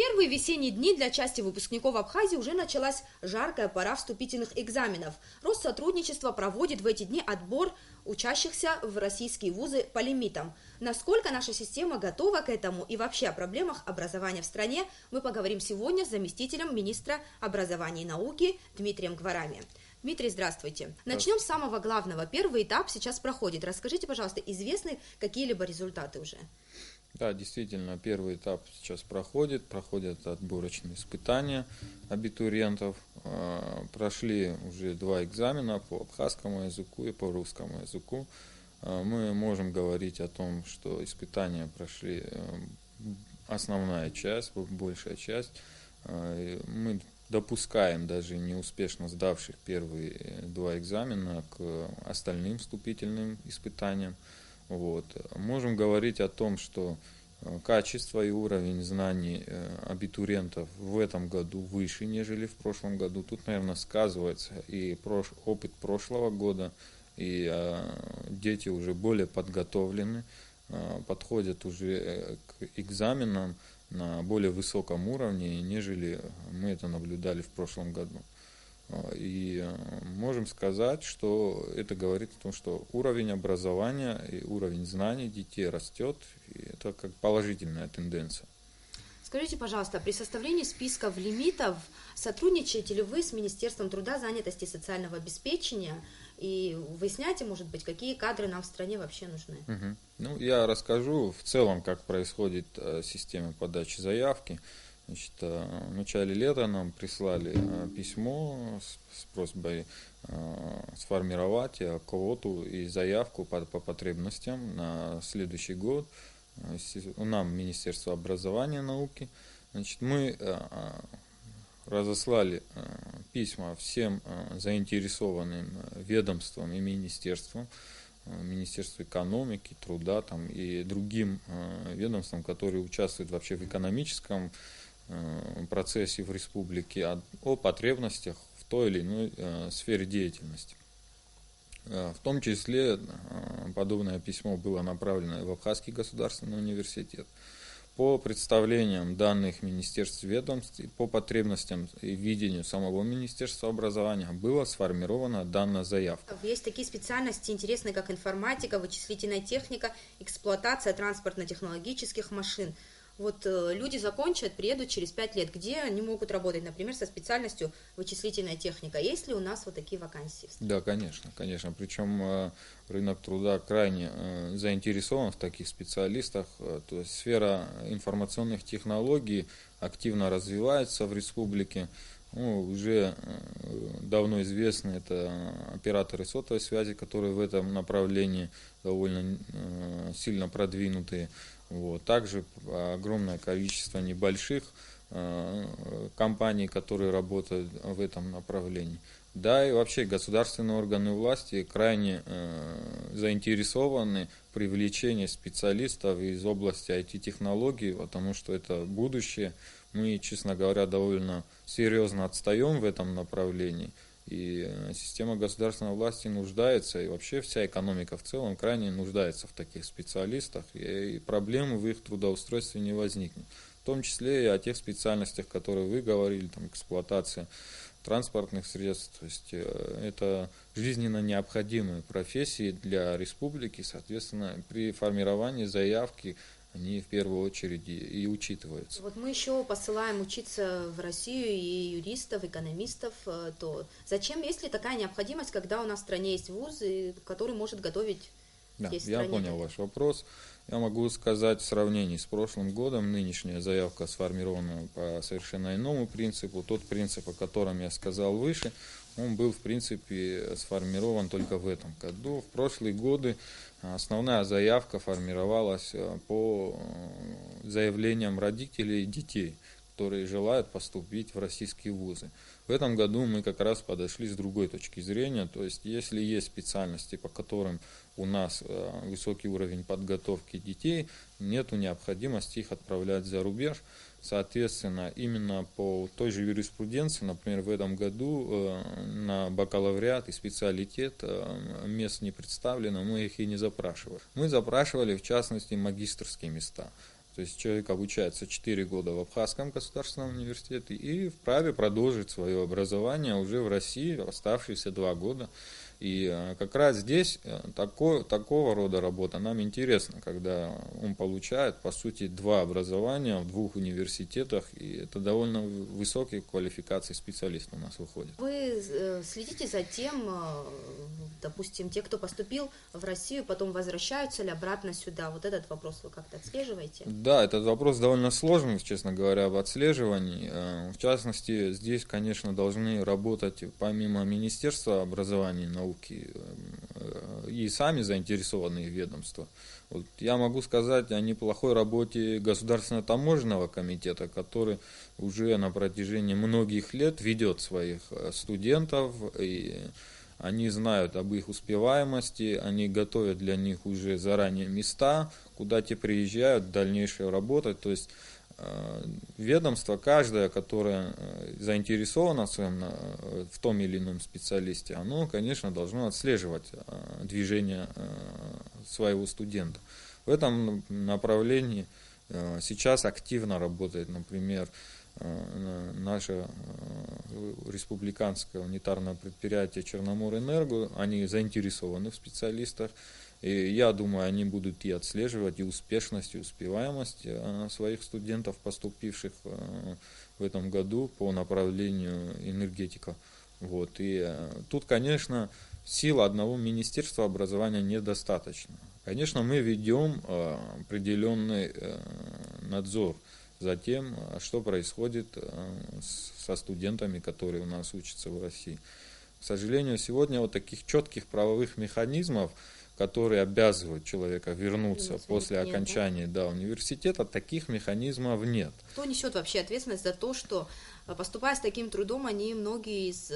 первые весенние дни для части выпускников Абхазии уже началась жаркая пора вступительных экзаменов. Россотрудничество проводит в эти дни отбор учащихся в российские вузы по лимитам. Насколько наша система готова к этому и вообще о проблемах образования в стране, мы поговорим сегодня с заместителем министра образования и науки Дмитрием Гварами. Дмитрий, здравствуйте. Начнем с самого главного. Первый этап сейчас проходит. Расскажите, пожалуйста, известны какие-либо результаты уже? Да, действительно, первый этап сейчас проходят отборочные испытания абитуриентов. Прошли уже 2 экзамена по абхазскому языку и по русскому языку. Мы можем говорить о том, что испытания прошли основная часть, большая часть. Мы допускаем даже неуспешно сдавших первые 2 экзамена к остальным вступительным испытаниям. Можем говорить о том, что качество и уровень знаний абитуриентов в этом году выше, нежели в прошлом году. Тут, наверное, сказывается и опыт прошлого года, и дети уже более подготовлены, подходят уже к экзаменам на более высоком уровне, нежели мы это наблюдали в прошлом году. И можем сказать, что это говорит о том, что уровень образования и уровень знаний детей растет, и это как положительная тенденция. Скажите, пожалуйста, при составлении списков лимитов сотрудничаете ли вы с Министерством труда, занятости и социального обеспечения и выясняете, может быть, какие кадры нам в стране вообще нужны? Я расскажу в целом, как происходит система подачи заявки. В начале лета нам прислали письмо с просьбой сформировать квоту и заявку по потребностям на следующий год. Нам Министерство образования и науки. Мы разослали письма всем заинтересованным ведомствам и министерствам, Министерству экономики, труда и другим ведомствам, которые участвуют вообще в экономическом процессе в республике, о потребностях в той или иной сфере деятельности. В том числе подобное письмо было направлено в Абхазский государственный университет. По представлениям данных министерств и ведомств, по потребностям и видению самого Министерства образования была сформирована данная заявка. Есть такие специальности интересные, как информатика, вычислительная техника, эксплуатация транспортно-технологических машин. Люди закончат, приедут через 5 лет, где они могут работать, например, со специальностью вычислительная техника. Есть ли у нас такие вакансии? Да, конечно. Причем рынок труда крайне заинтересован в таких специалистах. То есть сфера информационных технологий активно развивается в республике. Уже давно известны это операторы сотовой связи, которые в этом направлении довольно сильно продвинутые. Также огромное количество небольших компаний, которые работают в этом направлении. Да, и вообще государственные органы власти крайне заинтересованы в привлечении специалистов из области IT-технологий, потому что это будущее. Мы, честно говоря, довольно серьезно отстаем в этом направлении. И система государственной власти нуждается, и вообще вся экономика в целом крайне нуждается в таких специалистах, и проблемы в их трудоустройстве не возникнет. В том числе и о тех специальностях, которые вы говорили, эксплуатация транспортных средств. То есть это жизненно необходимые профессии для республики, соответственно, при формировании заявки они в первую очередь и учитываются. Мы еще посылаем учиться в Россию и юристов, экономистов. То зачем, есть ли такая необходимость, когда у нас в стране есть вуз, который может готовить здесь в стране? Я понял ваш вопрос. Я могу сказать, в сравнении с прошлым годом нынешняя заявка сформирована по совершенно иному принципу. Тот принцип, о котором я сказал выше, он был, в принципе, сформирован только в этом году. В прошлые годы основная заявка формировалась по заявлениям родителей и детей, которые желают поступить в российские вузы. В этом году мы как раз подошли с другой точки зрения, то есть если есть специальности, по которым у нас высокий уровень подготовки детей, нет необходимости их отправлять за рубеж. Соответственно, именно по той же юриспруденции, например, в этом году на бакалавриат и специалитет мест не представлено, мы их и не запрашивали. Мы запрашивали, в частности, магистерские места. То есть человек обучается 4 года в Абхазском государственном университете и вправе продолжить свое образование уже в России оставшиеся 2 года. И как раз здесь такого рода работа нам интересна, когда он получает, по сути, 2 образования в 2 университетах, и это довольно высокие квалификации специалистов у нас выходит. Вы следите за тем, допустим, те, кто поступил в Россию, потом возвращаются ли обратно сюда? Вот этот вопрос вы как-то отслеживаете? Да, этот вопрос довольно сложный, честно говоря, в отслеживании. В частности, здесь, конечно, должны работать помимо Министерства образования и науки и сами заинтересованные ведомства. Вот я могу сказать о неплохой работе Государственного таможенного комитета, который уже на протяжении многих лет ведет своих студентов, и они знают об их успеваемости, они готовят для них уже заранее места, куда те приезжают в дальнейшее работать. То есть ведомство каждое, которое заинтересовано в том или ином специалисте, оно, конечно, должно отслеживать движение своего студента. В этом направлении сейчас активно работает, например, наше республиканское унитарное предприятие Черноморэнерго. Они заинтересованы в специалистах. И я думаю, они будут и отслеживать и успешность, и успеваемость своих студентов, поступивших в этом году по направлению энергетика. Вот. И тут, конечно, сил одного Министерства образования недостаточно. Конечно, мы ведем определенный надзор за тем, что происходит со студентами, которые у нас учатся в России. К сожалению, сегодня вот таких четких правовых механизмов, которые обязывают человека вернуться после окончания университета, таких механизмов нет. Кто несет вообще ответственность за то, что, поступая с таким трудом, многие из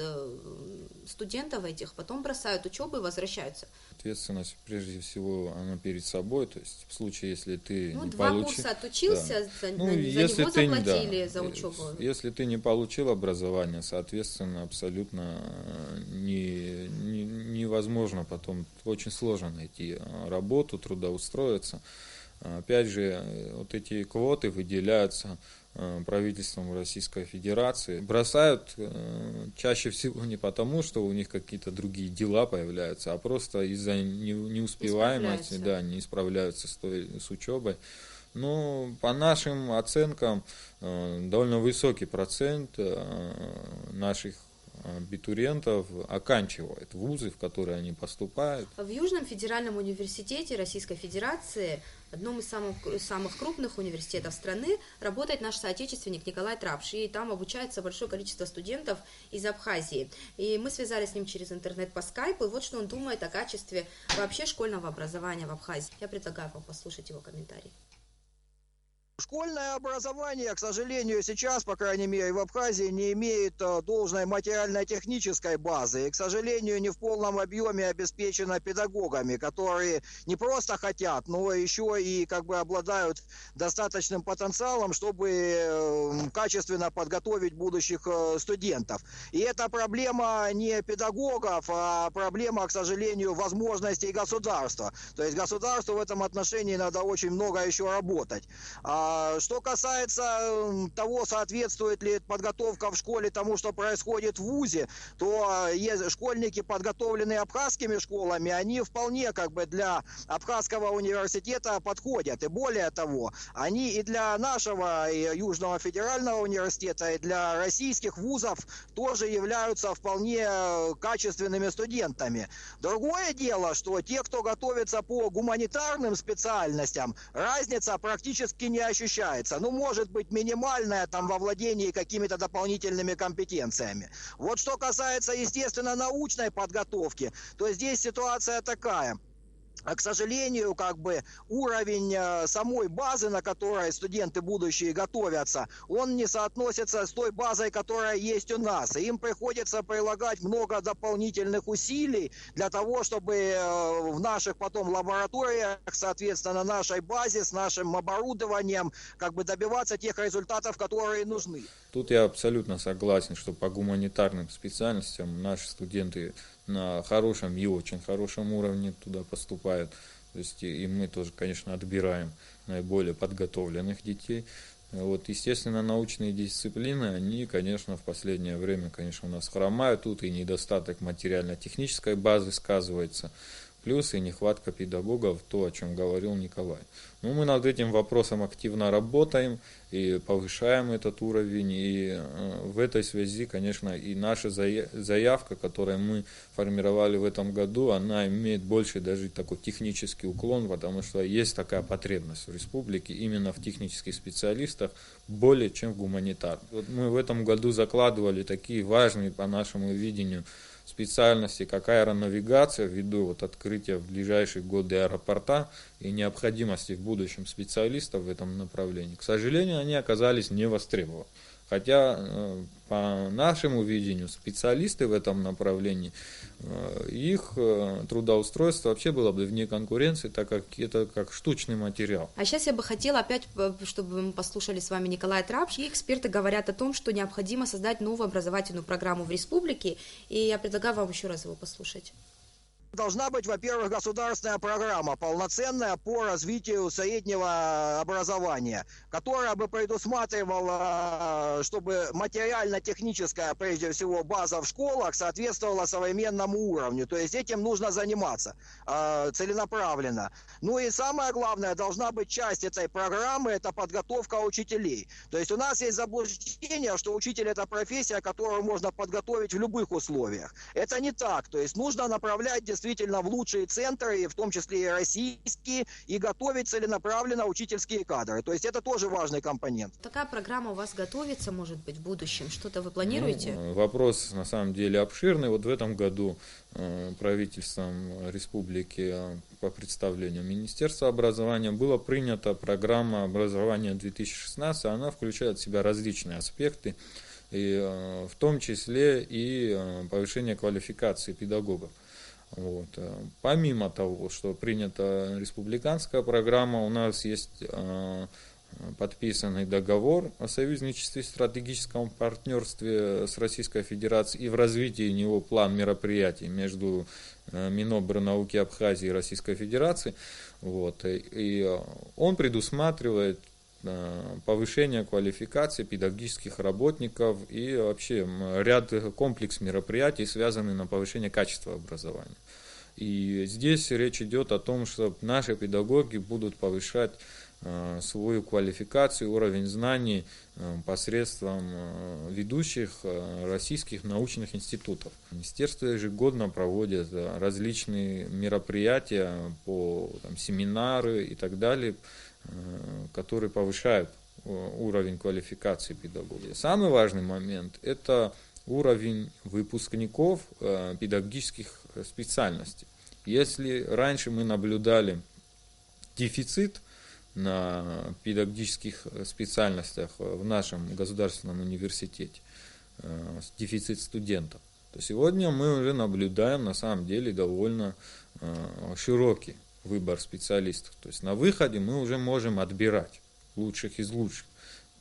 студентов этих потом бросают учебу и возвращаются? Ответственность, прежде всего, она перед собой, то есть в случае, если ты не 2 получил... курса отучился, за него если заплатили за учебу. Если ты не получил образование, соответственно, абсолютно невозможно потом, очень сложно найти работу, трудоустроиться. Опять же, вот эти квоты выделяются правительством Российской Федерации. Бросают чаще всего не потому, что у них какие-то другие дела появляются, а просто из-за неуспеваемости, не справляются с учебой. Но по нашим оценкам довольно высокий процент наших абитуриентов оканчивают вузы, в которые они поступают. В Южном федеральном университете Российской Федерации, одном из самых крупных университетов страны, работает наш соотечественник Николай Трапш, и там обучается большое количество студентов из Абхазии. И мы связались с ним через интернет по скайпу, и вот что он думает о качестве вообще школьного образования в Абхазии. Я предлагаю вам послушать его комментарий. Школьное образование, к сожалению, сейчас, по крайней мере, в Абхазии не имеет должной материально-технической базы и, к сожалению, не в полном объеме обеспечено педагогами, которые не просто хотят, но еще и обладают достаточным потенциалом, чтобы качественно подготовить будущих студентов. И это проблема не педагогов, а проблема, к сожалению, возможностей государства. То есть государству в этом отношении надо очень много еще работать. Что касается того, соответствует ли подготовка в школе тому, что происходит в вузе, то школьники, подготовленные абхазскими школами, они вполне для Абхазского университета подходят. И более того, они и для нашего Южного федерального университета, и для российских вузов тоже являются вполне качественными студентами. Другое дело, что те, кто готовится по гуманитарным специальностям, разница практически не ощущается. Может быть, минимальная во владении какими-то дополнительными компетенциями. Вот что касается, естественно, научной подготовки, то здесь ситуация такая. К сожалению, уровень самой базы, на которой студенты будущие готовятся, он не соотносится с той базой, которая есть у нас. И им приходится прилагать много дополнительных усилий для того, чтобы в наших потом лабораториях, соответственно, на нашей базе, с нашим оборудованием, добиваться тех результатов, которые нужны. Тут я абсолютно согласен, что по гуманитарным специальностям наши студенты на хорошем и очень хорошем уровне туда поступают. То есть и мы тоже, конечно, отбираем наиболее подготовленных детей. Вот, естественно, научные дисциплины, они, конечно, в последнее время, конечно, у нас хромают, тут и недостаток материально-технической базы сказывается, плюс и нехватка педагогов, то, о чем говорил Николай. Ну, мы над этим вопросом активно работаем и повышаем этот уровень, и в этой связи, конечно, и наша заявка, которую мы формировали в этом году, она имеет больше даже такой технический уклон, потому что есть такая потребность в республике именно в технических специалистах, более чем в гуманитарных. Вот мы в этом году закладывали такие важные, по нашему видению, специальности, как аэронавигация, ввиду вот открытия в ближайшие годы аэропорта и необходимости в будущем специалистов в этом направлении. К сожалению, они оказались не востребованы. Хотя, по нашему видению, специалисты в этом направлении, их трудоустройство вообще было бы вне конкуренции, так как это как штучный материал. А сейчас я бы хотела опять, чтобы мы послушали с вами Николая Трапш. И эксперты говорят о том, что необходимо создать новую образовательную программу в республике, и я предлагаю вам еще раз его послушать. Должна быть, во-первых, государственная программа, полноценная по развитию среднего образования, которая бы предусматривала, чтобы материально-техническая, прежде всего, база в школах соответствовала современному уровню. То есть этим нужно заниматься целенаправленно. Ну и самое главное, должна быть часть этой программы, это подготовка учителей. То есть у нас есть заблуждение, что учитель это профессия, которую можно подготовить в любых условиях. Это не так. То есть нужно направлять действительно в лучшие центры, в том числе и российские, и готовить целенаправленно учительские кадры. То есть это тоже важный компонент. Такая программа у вас готовится, может быть, в будущем? Что-то вы планируете? Вопрос на самом деле обширный. Вот в этом году правительством республики по представлению Министерства образования была принята программа образования 2016. Она включает в себя различные аспекты, и в том числе и повышение квалификации педагогов. Вот. Помимо того, что принята республиканская программа, у нас есть подписанный договор о союзничестве и стратегическом партнерстве с Российской Федерацией и в развитии него план мероприятий между Минобрнауки Абхазии и Российской Федерации. Вот. И он предусматривает повышение квалификации педагогических работников и вообще ряд комплекс мероприятий, связанных на повышение качества образования. И здесь речь идет о том, что наши педагоги будут повышать свою квалификацию, уровень знаний посредством ведущих российских научных институтов. Министерство ежегодно проводит различные мероприятия, семинары и так далее, которые повышают уровень квалификации педагогов. Самый важный момент – это уровень выпускников педагогических специальностей. Если раньше мы наблюдали дефицит на педагогических специальностях в нашем государственном университете, дефицит студентов, то сегодня мы уже наблюдаем на самом деле довольно широкий выбор специалистов. То есть на выходе мы уже можем отбирать лучших из лучших.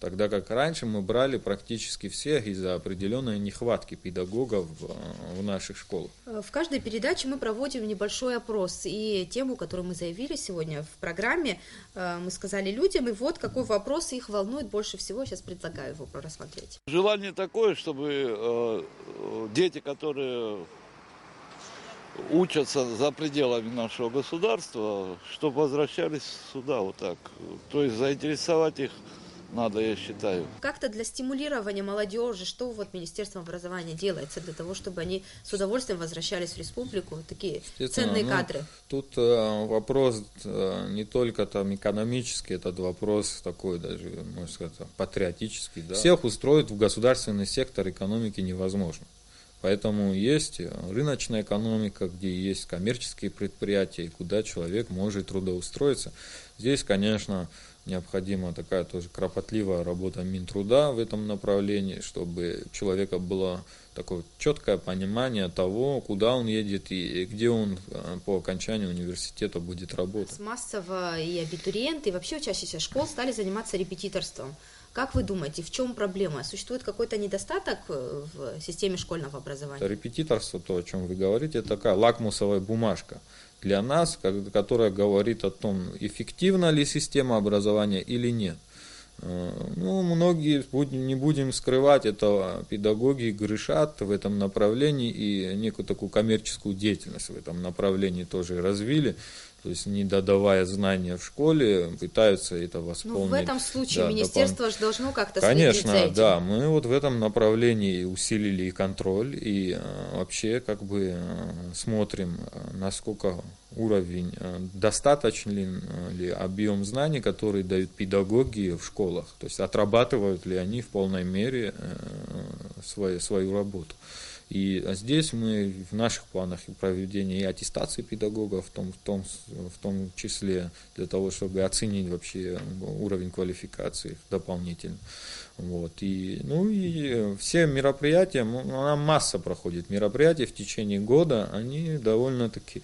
Тогда как раньше мы брали практически всех из-за определенной нехватки педагогов в наших школах. В каждой передаче мы проводим небольшой опрос. И тему, которую мы заявили сегодня в программе, мы сказали людям, и вот какой вопрос их волнует больше всего. Сейчас предлагаю его просмотреть. Желание такое, чтобы дети, которые учатся за пределами нашего государства, чтобы возвращались сюда вот так. То есть заинтересовать их надо, я считаю. Как-то для стимулирования молодежи, что вот Министерство образования делается для того, чтобы они с удовольствием возвращались в республику, такие ценные кадры? Тут вопрос не только экономический, этот вопрос такой даже, можно сказать, патриотический. Да? Всех устроить в государственный сектор экономики невозможно. Поэтому есть рыночная экономика, где есть коммерческие предприятия, куда человек может трудоустроиться. Здесь, конечно, необходима такая тоже кропотливая работа Минтруда в этом направлении, чтобы у человека было такое четкое понимание того, куда он едет и где он по окончанию университета будет работать. Массово и абитуриенты, и вообще учащиеся школ стали заниматься репетиторством. Как вы думаете, в чем проблема? Существует какой-то недостаток в системе школьного образования? Репетиторство, то, о чем вы говорите, это такая лакмусовая бумажка. для нас, которая говорит о том, эффективна ли система образования или нет. Ну, многие, не будем скрывать, это педагоги грешат в этом направлении и некую такую коммерческую деятельность в этом направлении тоже развили. То есть, не додавая знания в школе, пытаются это восполнить. Ну, в этом случае министерство же должно как-то Конечно, следить за этим. да, мы вот в этом направлении усилили и контроль, и вообще как бы смотрим, насколько уровень, достаточен ли объем знаний, которые дают педагоги в школах, то есть отрабатывают ли они в полной мере свою работу. И здесь мы в наших планах и проведение и аттестации педагогов, в том числе для того, чтобы оценить вообще уровень квалификации дополнительно. Вот. И все мероприятия, масса проходит мероприятий в течение года, они довольно-таки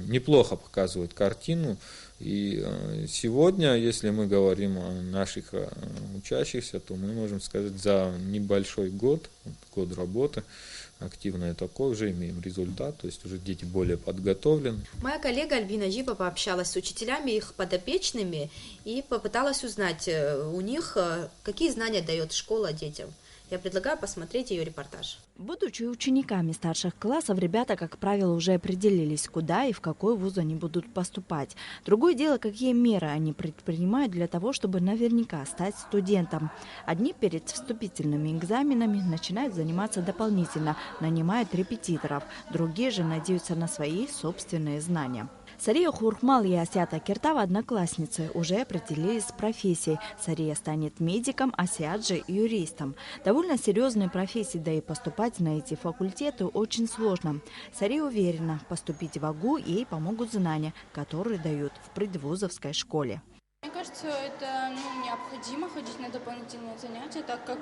неплохо показывают картину. И сегодня, если мы говорим о наших учащихся, то мы можем сказать, за небольшой год работы, активное такое, уже имеем результат, то есть уже дети более подготовлены. Моя коллега Альбина Жиба пообщалась с учителями, их подопечными, и попыталась узнать у них, какие знания дает школа детям. Я предлагаю посмотреть ее репортаж. Будучи учениками старших классов, ребята, как правило, уже определились, куда и в какой вуз они будут поступать. Другое дело, какие меры они предпринимают для того, чтобы наверняка стать студентом. Одни перед вступительными экзаменами начинают заниматься дополнительно, нанимают репетиторов. Другие же надеются на свои собственные знания. Сария Хурхмал и Асята Киртава, одноклассницы, уже определились с профессией. Сария станет медиком, Асиат же юристом. Довольно серьезные профессии, да и поступать на эти факультеты очень сложно. Сария уверена, поступить в АГУ ей помогут знания, которые дают в предвузовской школе. Мне кажется, это необходимо ходить на дополнительные занятия, так как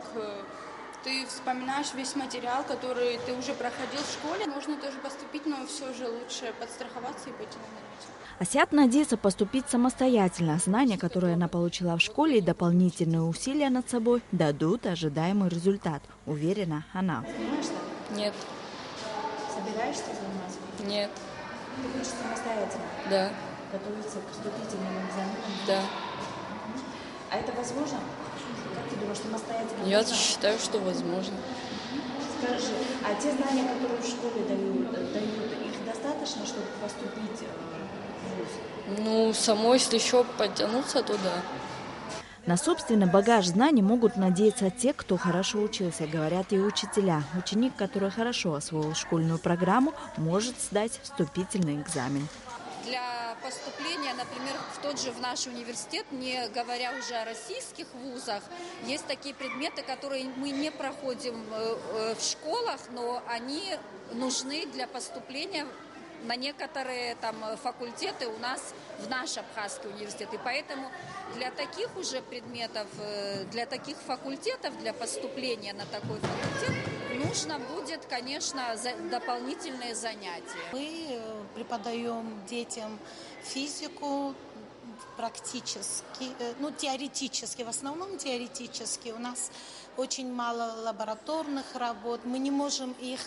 ты вспоминаешь весь материал, который ты уже проходил в школе. Можно тоже поступить, но все же лучше подстраховаться и пойти на занятия. Асиат надеется поступить самостоятельно. Знания, которые она получила в школе, и дополнительные усилия над собой дадут ожидаемый результат, уверена она. Нет. Собираешься заниматься? Нет. Ты хочешь самостоятельно? Да. Готовиться к вступительным экзаменам? Да. А это возможно? Как ты думаешь, самостоятельно? Я считаю, что возможно. Скажи, а те знания, которые в школе дают, их достаточно, чтобы поступить в вуз? Самой, если еще подтянуться, то да. На собственный багаж знаний могут надеяться те, кто хорошо учился, говорят и учителя. Ученик, который хорошо освоил школьную программу, может сдать вступительный экзамен. Для поступления, например, в наш университет, не говоря уже о российских вузах, есть такие предметы, которые мы не проходим в школах, но они нужны для поступления на некоторые факультеты у нас в наш Абхазский университет. И поэтому для таких уже предметов, для таких факультетов, для поступления на такой факультет нужно будет, конечно, дополнительные занятия. Мы преподаем детям физику практически, теоретически, в основном теоретически. У нас очень мало лабораторных работ, мы не можем их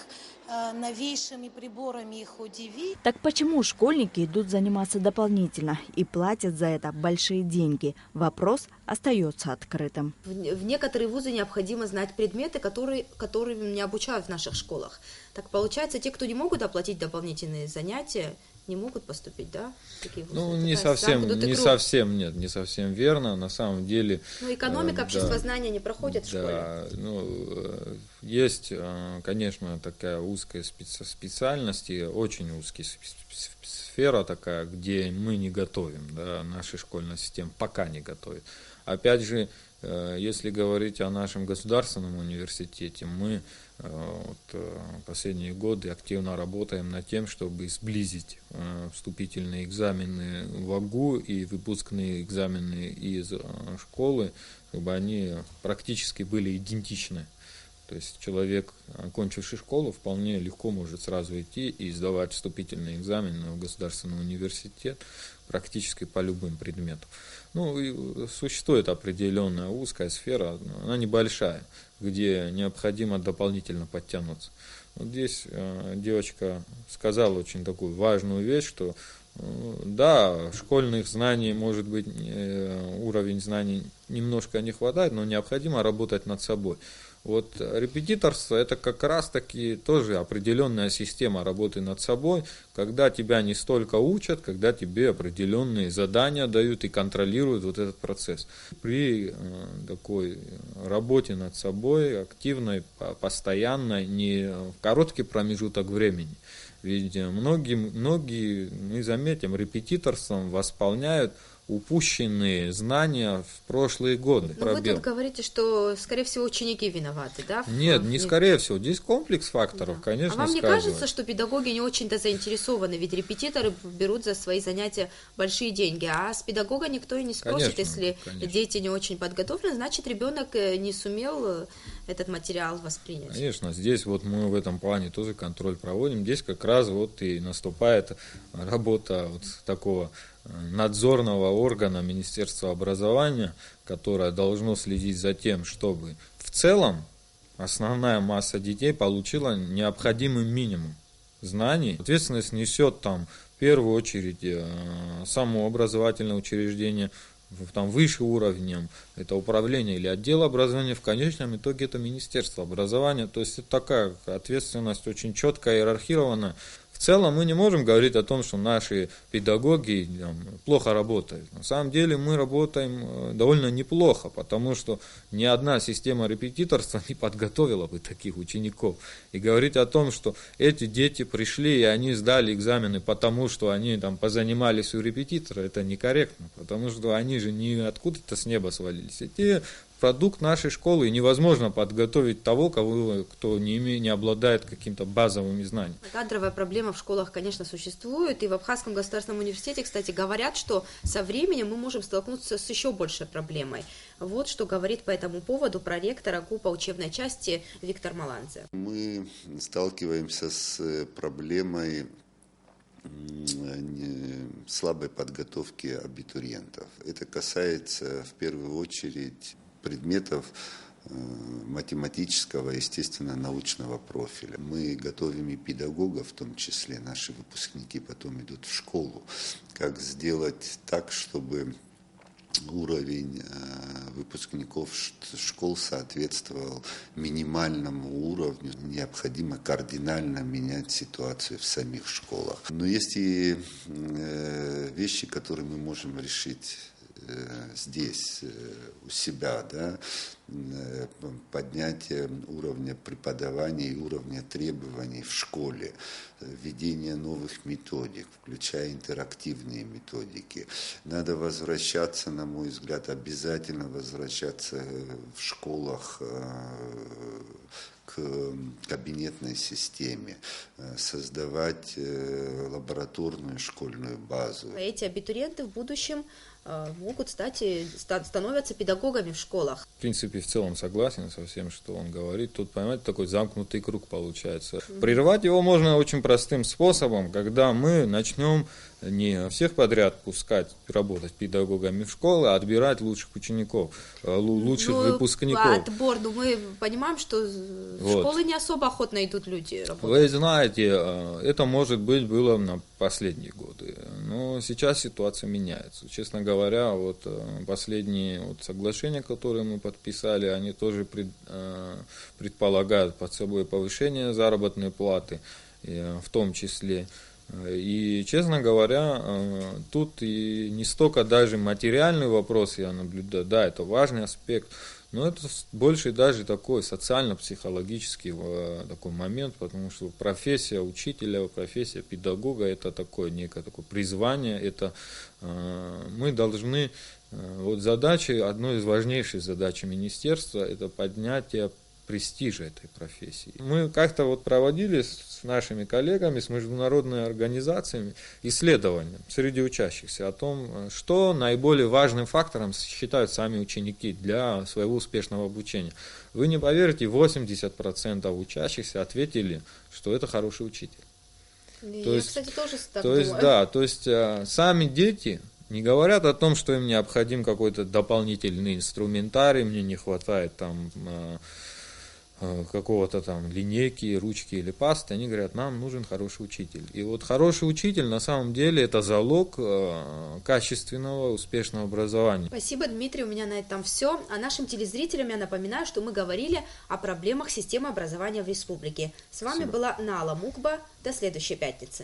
новейшими приборами их удивить. Так почему школьники идут заниматься дополнительно и платят за это большие деньги? Вопрос остается открытым. В некоторые вузы необходимо знать предметы, которыми не обучают в наших школах. Так получается, те, кто не могут оплатить дополнительные занятия, не могут поступить, да? Такие вузы. Не совсем верно. На самом деле. Экономика, общество знания не проходит в школе. Есть, конечно, такая узкая специальность, и очень узкая сфера такая, где мы не готовим, да, наша школьная система пока не готовит. Опять же, если говорить о нашем государственном университете, мы последние годы активно работаем над тем, чтобы сблизить вступительные экзамены в АГУ и выпускные экзамены из школы, чтобы они практически были идентичны. То есть человек, окончивший школу, вполне легко может сразу идти и сдавать вступительный экзамен в государственный университет практически по любым предметам. Ну, и существует определенная узкая сфера, она небольшая, где необходимо дополнительно подтянуться. Вот здесь девочка сказала очень такую важную вещь, что да, школьных знаний, может быть, уровень знаний немножко не хватает, но необходимо работать над собой. Вот репетиторство — это как раз-таки тоже определенная система работы над собой, когда тебя не столько учат, когда тебе определенные задания дают и контролируют вот этот процесс. При такой работе над собой, активной, постоянной, не в короткий промежуток времени. Ведь многие, мы заметим, репетиторством восполняют упущенные знания в прошлые годы. Но вы тут говорите, что, скорее всего, ученики виноваты, да? Нет, не скорее всего. Здесь комплекс факторов, да. Конечно, А вам не сказывает. кажется, что педагоги не очень-то заинтересованы? Ведь репетиторы берут за свои занятия большие деньги, а с педагога никто и не спросит, если дети не очень подготовлены, значит, ребенок не сумел этот материал воспринять. Конечно, здесь вот мы в этом плане тоже контроль проводим. Здесь как раз вот и наступает работа вот такого надзорного органа Министерства образования, которое должно следить за тем, чтобы в целом основная масса детей получила необходимый минимум знаний. Ответственность несет там в первую очередь само образовательное учреждение, там выше уровнем, это управление или отдел образования, в конечном итоге это Министерство образования. То есть это такая ответственность очень четко иерархированная. В целом мы не можем говорить о том, что наши педагоги плохо работают. На самом деле мы работаем довольно неплохо, потому что ни одна система репетиторства не подготовила бы таких учеников. И говорить о том, что эти дети пришли и они сдали экзамены потому, что они там позанимались у репетитора, это некорректно, потому что они же не откуда-то с неба свалились. Эти продукт нашей школы, и невозможно подготовить того, кто не обладает каким-то базовыми знаниями. Кадровая проблема в школах, конечно, существует, и в Абхазском государственном университете, кстати, говорят, что со временем мы можем столкнуться с еще большей проблемой. Вот что говорит по этому поводу проректор ГУПа учебной части Виктор Маланзе. Мы сталкиваемся с проблемой слабой подготовки абитуриентов. Это касается в первую очередь предметов математического, естественно, научного профиля. Мы готовим и педагогов, в том числе наши выпускники потом идут в школу. Как сделать так, чтобы уровень выпускников школ соответствовал минимальному уровню. Необходимо кардинально менять ситуацию в самих школах. Но есть и вещи, которые мы можем решить здесь, у себя, да, поднятие уровня преподавания и уровня требований в школе, введение новых методик, включая интерактивные методики. Надо возвращаться, на мой взгляд, обязательно возвращаться в школах к кабинетной системе, создавать лабораторную школьную базу. Эти абитуриенты в будущем могут становятся педагогами в школах. В принципе, в целом согласен со всем, что он говорит. Тут, понимаете, такой замкнутый круг получается. Прервать его можно очень простым способом, когда мы начнем не всех подряд пускать работать педагогами в школы, а отбирать лучших учеников, лучших выпускников. Отбор, мы понимаем, что в школы не особо охотно идут люди работать. Вы знаете, это, может быть, было на последние годы, но сейчас ситуация меняется. Честно говоря, вот последние соглашения, которые мы подписали, они тоже предполагают под собой повышение заработной платы, в том числе. И, честно говоря, тут и не столько даже материальный вопрос я наблюдаю, да, это важный аспект, но это больше даже такой социально-психологический такой момент, потому что профессия учителя, профессия педагога – это такое некое такое призвание, это мы должны, вот задачи, одной из важнейших задач министерства – это поднятие престижа этой профессии. Мы как-то вот проводили с нашими коллегами, с международными организациями исследования среди учащихся о том, что наиболее важным фактором считают сами ученики для своего успешного обучения. Вы не поверите, 80% учащихся ответили, что это хороший учитель. Я, кстати, тоже так думаю. То есть сами дети не говорят о том, что им необходим какой-то дополнительный инструментарий, мне не хватает там какого-то там линейки, ручки или пасты. Они говорят, нам нужен хороший учитель. И вот хороший учитель на самом деле это залог качественного, успешного образования. Спасибо, Дмитрий, у меня на этом все. А нашим телезрителям я напоминаю, что мы говорили о проблемах системы образования в республике. С вами была Нала Мукба. До следующей пятницы.